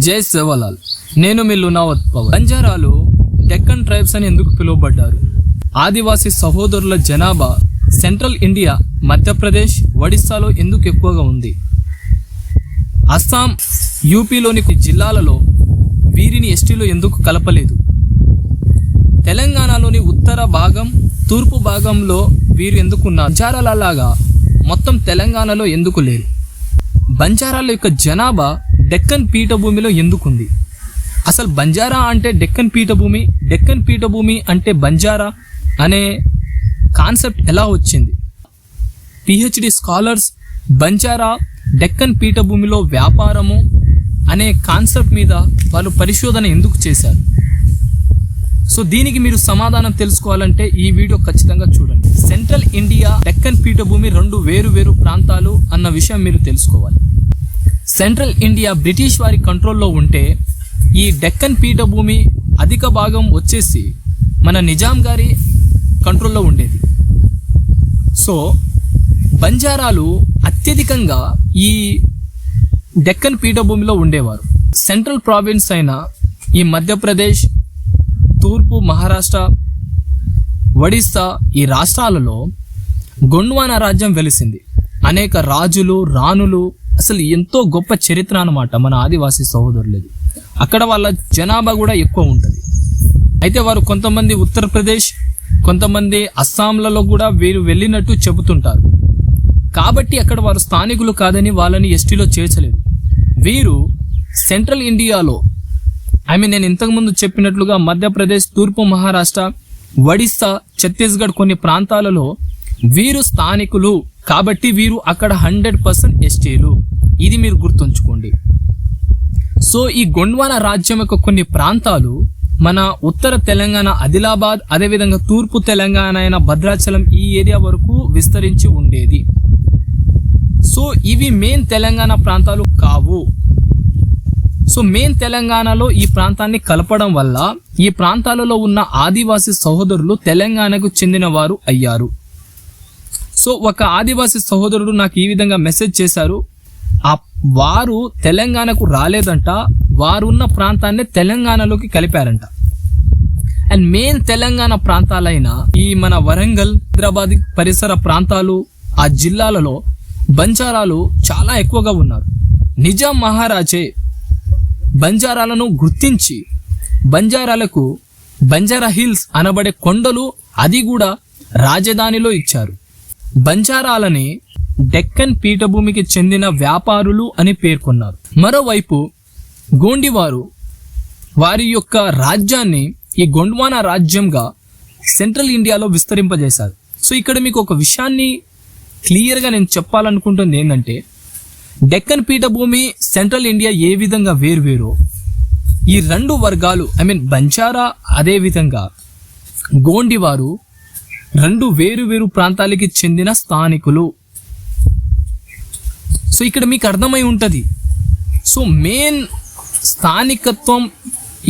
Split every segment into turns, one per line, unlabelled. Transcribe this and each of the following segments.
జై సేవలాల్. నేను మీ లునావత్ పవన్. బంజారాలు డెక్కన్ ట్రైబ్స్ అని ఎందుకు పిలువబడ్డారు? ఆదివాసీ సహోదరుల జనాభా సెంట్రల్ ఇండియా, మధ్యప్రదేశ్, ఒడిస్సాలో ఎందుకు ఎక్కువగా ఉంది? అస్సాం, యూపీలోని జిల్లాలలో వీరిని ఎస్టీలో ఎందుకు కలపలేదు? తెలంగాణలోని ఉత్తర భాగం, తూర్పు భాగంలో వీరు ఎందుకున్నారు? బంజారాలలాగా మొత్తం తెలంగాణలో ఎందుకు లేరు? బంజారాల యొక్క జనాభా డెక్కన్ పీఠభూమిలో ఎందుకుంది? అసలు బంజారా అంటే డెక్కన్ పీఠభూమి, డెక్కన్ పీఠభూమి అంటే బంజారా అనే కాన్సెప్ట్ ఎలా వచ్చింది? పిహెచ్డి స్కాలర్స్ బంజారా డెక్కన్ పీఠభూమిలో వ్యాపారము అనే కాన్సెప్ట్ మీద వాళ్ళు పరిశోధన ఎందుకు చేశారు? సో దీనికి మీరు సమాధానం తెలుసుకోవాలంటే ఈ వీడియో ఖచ్చితంగా చూడండి. సెంట్రల్ ఇండియా, డెక్కన్ పీఠభూమి రెండు వేరు వేరు ప్రాంతాలు అన్న విషయం మీరు తెలుసుకోవాలి. సెంట్రల్ ఇండియా బ్రిటిష్ వారి కంట్రోల్లో ఉంటే ఈ డెక్కన్ పీఠభూమి అధిక భాగం వచ్చేసి మన నిజాం గారి కంట్రోల్లో ఉండేది. సో బంజారాలు అత్యధికంగా ఈ డెక్కన్ పీఠభూమిలో ఉండేవారు. సెంట్రల్ ప్రావిన్స్ అయిన ఈ మధ్యప్రదేశ్, తూర్పు మహారాష్ట్ర, ఒడిస్సా ఈ రాష్ట్రాలలో గొండ్వానా రాజ్యం వెలిసింది. అనేక రాజులు, రాణులు, అసలు ఎంతో గొప్ప చరిత్ర అన్నమాట మన ఆదివాసీ సహోదరులది. అక్కడ వాళ్ళ జనాభా కూడా ఎక్కువ ఉంటుంది. అయితే వారు కొంతమంది ఉత్తరప్రదేశ్, కొంతమంది అస్సాంలలో కూడా వీరు వెళ్ళినట్టు చెబుతుంటారు. కాబట్టి అక్కడ వారు స్థానికులు కాదని వాళ్ళని ఎస్టీలో చేర్చలేదు. వీరు సెంట్రల్ ఇండియాలో, నేను ఇంతకుముందు చెప్పినట్లుగా మధ్యప్రదేశ్, తూర్పు మహారాష్ట్ర, ఒడిస్సా, ఛత్తీస్గఢ్ కొన్ని ప్రాంతాలలో వీరు స్థానికులు కాబట్టి వీరు అక్కడ 100% ఎస్టీలు. ఇది మీరు గుర్తుంచుకోండి. సో ఈ గొండ్వానా రాజ్యం యొక్క కొన్ని ప్రాంతాలు మన ఉత్తర తెలంగాణ ఆదిలాబాద్, అదేవిధంగా తూర్పు తెలంగాణ అయిన భద్రాచలం ఈ ఏరియా వరకు విస్తరించి ఉండేది. సో ఇవి మెయిన్ తెలంగాణ ప్రాంతాలు కావు. సో మెయిన్ తెలంగాణలో ఈ ప్రాంతాన్ని కలపడం వల్ల ఈ ప్రాంతాలలో ఉన్న ఆదివాసీ సహోదరులు తెలంగాణకు చెందిన వారు అయ్యారు. సో ఒక ఆదివాసీ సహోదరుడు నాకు ఈ విధంగా మెసేజ్ చేశారు. వారు తెలంగాణకు రాలేదంట, వారు ఉన్న ప్రాంతాన్ని తెలంగాణలోకి కలిపారంట. అండ్ మెయిన్ తెలంగాణ ప్రాంతాలైన ఈ మన వరంగల్, హైదరాబాద్ పరిసర ప్రాంతాలు, ఆ జిల్లాలలో బంజారాలు చాలా ఎక్కువగా ఉన్నారు. నిజాం మహారాజే బంజారాలను గుర్తించి బంజారాలకు బంజారా హిల్స్ అనబడే కొండలు, అది కూడా రాజధానిలో ఇచ్చారు. బంజారాలని డెక్కన్ పీఠభూమికి చెందిన వ్యాపారులు అని పేర్కొన్నారు. మరోవైపు గోండివారు వారి యొక్క రాజ్యాన్ని ఈ గొండ్వానా రాజ్యంగా సెంట్రల్ ఇండియాలో విస్తరింపజేశారు. సో ఇక్కడ మీకు ఒక విషయాన్ని క్లియర్గా నేను చెప్పాలనుకుంటుంది ఏంటంటే, డెక్కన్ పీఠభూమి, సెంట్రల్ ఇండియా ఏ విధంగా వేరువేరో ఈ రెండు వర్గాలు, బంజారా అదేవిధంగా గోండివారు రెండు వేరు వేరు ప్రాంతాలకి చెందిన స్థానికులు. సో ఇక్కడ మీకు అర్థమై ఉంటుంది. సో మెయిన్ స్థానికత్వం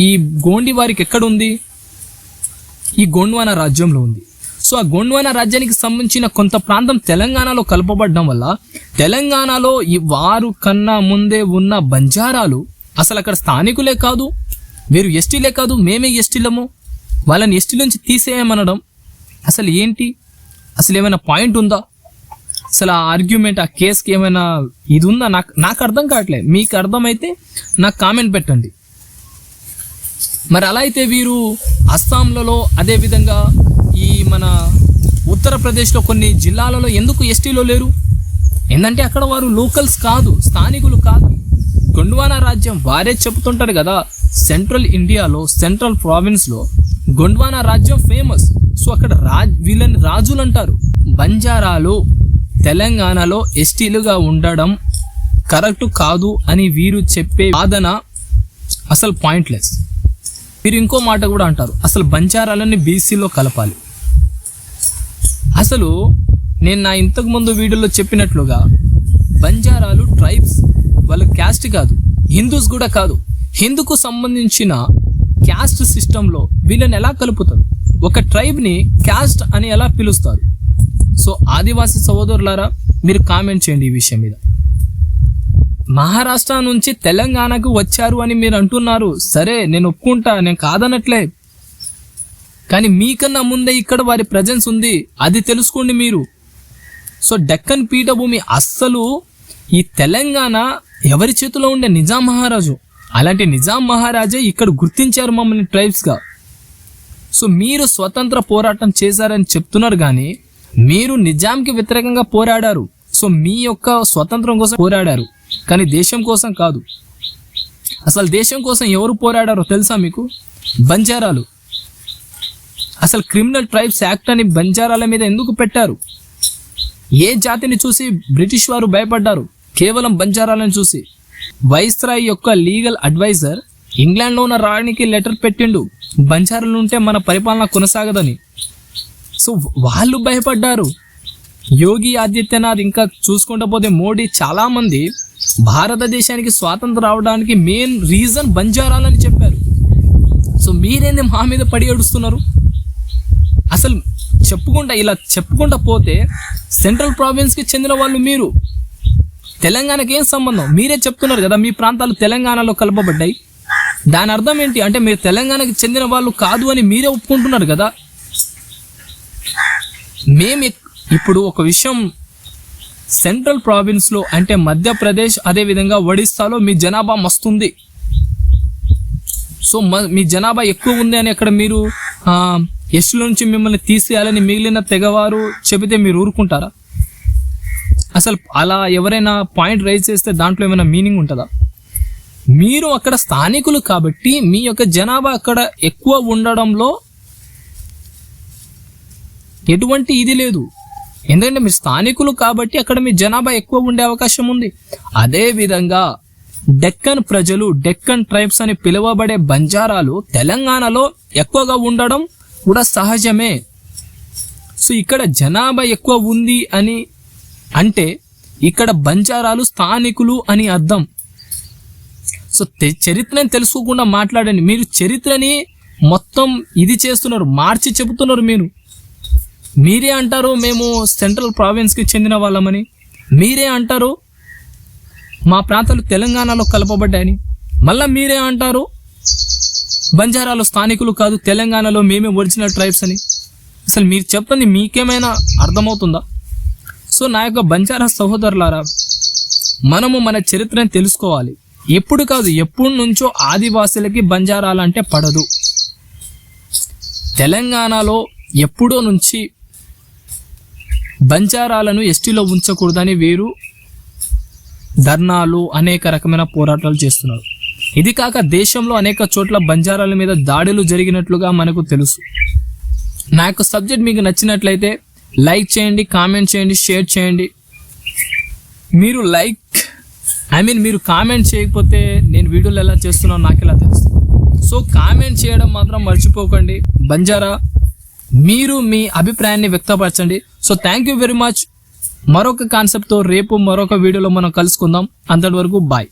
ఈ గోండి వారికి ఎక్కడ ఉంది? ఈ గొండ్వానా రాజ్యంలో ఉంది. సో ఆ గొండ్వానా రాజ్యానికి సంబంధించిన కొంత ప్రాంతం తెలంగాణలో కలపబడడం వల్ల తెలంగాణలో ఈ వారు కన్నా ముందే ఉన్న బంజారాలు అసలు అక్కడ స్థానికులే కాదు, వీరు ఎస్టీలే కాదు, మేమే ఎస్టీలము, వాళ్ళని ఎస్టీ నుంచి తీసేయమనడం అసలు ఏంటి? అసలు ఏమైనా పాయింట్ ఉందా? అసలు ఆ ఆర్గ్యుమెంట్, ఆ కేసుకి ఏమైనా ఇది ఉందా? నాకు అర్థం కావట్లేదు. మీకు అర్థమైతే నాకు కామెంట్ పెట్టండి. మరి అలా అయితే వీరు అస్సాంలలో, అదేవిధంగా ఈ మన ఉత్తరప్రదేశ్లో కొన్ని జిల్లాలలో ఎందుకు ఎస్టీలో లేరు? ఏంటంటే అక్కడ వారు లోకల్స్ కాదు, స్థానికులు కాదు. గొండ్వానా రాజ్యం వారే చెబుతుంటారు కదా, సెంట్రల్ ఇండియాలో, సెంట్రల్ ప్రావిన్స్లో గొండ్వానా రాజ్యం ఫేమస్. సో అక్కడ వీళ్ళని రాజులు అంటారు. బంజారాలు తెలంగాణలో ఎస్టీలుగా ఉండడం కరెక్ట్ కాదు అని వీరు చెప్పే వాదన అసలు పాయింట్లెస్. వీరు ఇంకో మాట కూడా అంటారు, అసలు బంజారాలని బీసీలో కలపాలి. అసలు నేను నా ఇంతకు ముందు వీడియోలో చెప్పినట్లుగా బంజారాలు ట్రైబ్స్, వాళ్ళు క్యాస్ట్ కాదు, హిందూస్ కూడా కాదు. హిందూకు సంబంధించిన క్యాస్ట్ సిస్టంలో వీళ్ళని ఎలా కలుపుతారు? ఒక ట్రైబ్ని క్యాస్ట్ అని ఎలా పిలుస్తారు? సో ఆదివాసీ సహోదరులారా, మీరు కామెంట్ చేయండి ఈ విషయం మీద. మహారాష్ట్ర నుంచి తెలంగాణకు వచ్చారు అని మీరు అంటున్నారు. సరే, నేను ఒప్పుకుంటా, నేను కాదనట్లే. కానీ మీకన్నా ముందే ఇక్కడ వారి ప్రజెన్స్ ఉంది, అది తెలుసుకోండి మీరు. సో డెక్కన్ పీఠభూమి అస్సలు ఈ తెలంగాణ ఎవరి చేతిలో ఉండే? నిజాం మహారాజు. అలాంటి నిజాం మహారాజే ఇక్కడ గుర్తించారు మమ్మల్ని ట్రైబ్స్గా. సో మీరు స్వతంత్ర పోరాటం చేశారని చెప్తున్నారు, కానీ మీరు నిజాంకి వ్యతిరేకంగా పోరాడారు. సో మీ యొక్క స్వతంత్రం కోసం పోరాడారు, కానీ దేశం కోసం కాదు. అసలు దేశం కోసం ఎవరు పోరాడారో తెలుసా మీకు? బంజారాలు. అసలు క్రిమినల్ ట్రైబ్స్ యాక్ట్ అని బంజారాల మీద ఎందుకు పెట్టారు? ఏ జాతిని చూసి బ్రిటిష్ వారు భయపడ్డారు? కేవలం బంజారాలను చూసి. వైస్రాయ్ యొక్క లీగల్ అడ్వైజర్ ఇంగ్లాండ్లో ఉన్న రాణికి లెటర్ పెట్టిండు, బంజారాలు ఉంటే మన పరిపాలన కొనసాగదని. సో వాళ్ళు భయపడ్డారు. యోగి ఆదిత్యనాథ్, ఇంకా చూసుకుంటూ పోతే మోడీ, చాలా మంది భారతదేశానికి స్వాతంత్రం రావడానికి మెయిన్ రీజన్ బంజారాలని చెప్పారు. సో మీరేంది మా మీద పడి ఏడుస్తున్నారు? అసలు చెప్పుకుంటా పోతే సెంట్రల్ ప్రావిన్స్కి చెందిన వాళ్ళు మీరు. తెలంగాణకి ఏం సంబంధం? మీరే చెప్తున్నారు కదా మీ ప్రాంతాలు తెలంగాణలో కలపబడ్డాయి. దాని అర్థం ఏంటి? అంటే మీరు తెలంగాణకి చెందిన వాళ్ళు కాదు అని మీరే ఒప్పుకుంటున్నారు కదా. ఇప్పుడు ఒక విషయం, సెంట్రల్ ప్రావిన్స్లో అంటే మధ్యప్రదేశ్, అదేవిధంగా ఒడిస్సాలో మీ జనాభా మస్తుంది. సో మీ జనాభా ఎక్కువ ఉంది అని అక్కడ మీరు ఎస్టీల నుంచి మిమ్మల్ని తీసేయాలని మిగిలిన తెగవారు చెబితే మీరు ఊరుకుంటారా? అసలు అలా ఎవరైనా పాయింట్ రైజ్ చేస్తే దాంట్లో ఏమైనా మీనింగ్ ఉంటుందా? మీరు అక్కడ స్థానికులు కాబట్టి మీ యొక్క జనాభా అక్కడ ఎక్కువ ఉండడంలో ఎటువంటి ఇది లేదు. ఎందుకంటే మీరు స్థానికులు కాబట్టి అక్కడ మీ జనాభా ఎక్కువ ఉండే అవకాశం ఉంది. అదే విధంగా డెక్కన్ ప్రజలు, డెక్కన్ ట్రైబ్స్ అని పిలువబడే బంజారాలు తెలంగాణలో ఎక్కువగా ఉండడం కూడా సహజమే. సో ఇక్కడ జనాభా ఎక్కువ ఉంది అని అంటే ఇక్కడ బంజారాలు స్థానికులు అని అర్థం. సో చరిత్రని తెలుసుకోకుండా మాట్లాడండి. మీరు చరిత్రని మొత్తం ఇది చేస్తున్నారు, మార్చి చెబుతున్నారు. మీరే అంటారు మేము సెంట్రల్ ప్రావిన్స్కి చెందిన వాళ్ళమని, మీరే అంటారు మా ప్రాంతాలు తెలంగాణలో కలపబడ్డాయని, మళ్ళీ మీరే అంటారు బంజారాలు స్థానికులు కాదు, తెలంగాణలో మేమే ఒరిజినల్ ట్రైబ్స్ అని. అసలు మీరు చెప్తుంది మీకేమైనా అర్థమవుతుందా? సో నా యొక్క బంజారా సహోదరులారా, మనము మన చరిత్రని తెలుసుకోవాలి. ఎప్పుడు కాదు, ఎప్పటి నుంచో ఆదివాసులకి బంజారాలంటే పడదు. తెలంగాణలో ఎప్పుడో నుంచి బంజారాలను ఎస్టీలో ఉంచకూడదని వీరు ధర్నాలు, అనేక రకమైన పోరాటాలు చేస్తున్నారు. ఇది కాక దేశంలో అనేక చోట్ల బంజారాల మీద దాడులు జరిగినట్లుగా మనకు తెలుసు. నా యొక్క సబ్జెక్ట్ మీకు నచ్చినట్లయితే లైక్ చేయండి, కామెంట్ చేయండి, షేర్ చేయండి. మీరు కామెంట్ చేయకపోతే నేను వీడియోలు ఎలా చేస్తున్నానో నాకు ఎలా తెలుసు. సో కామెంట్ చేయడం మాత్రం మర్చిపోకండి. బంజారా, మీరు మీ అభిప్రాయాన్ని వ్యక్తపరచండి. So thank you very much. మరొక కాన్సెప్ట్తో రేపు మరొక వీడియోలో మనం కలుసుకుందాం. అంతటి వరకు బాయ్.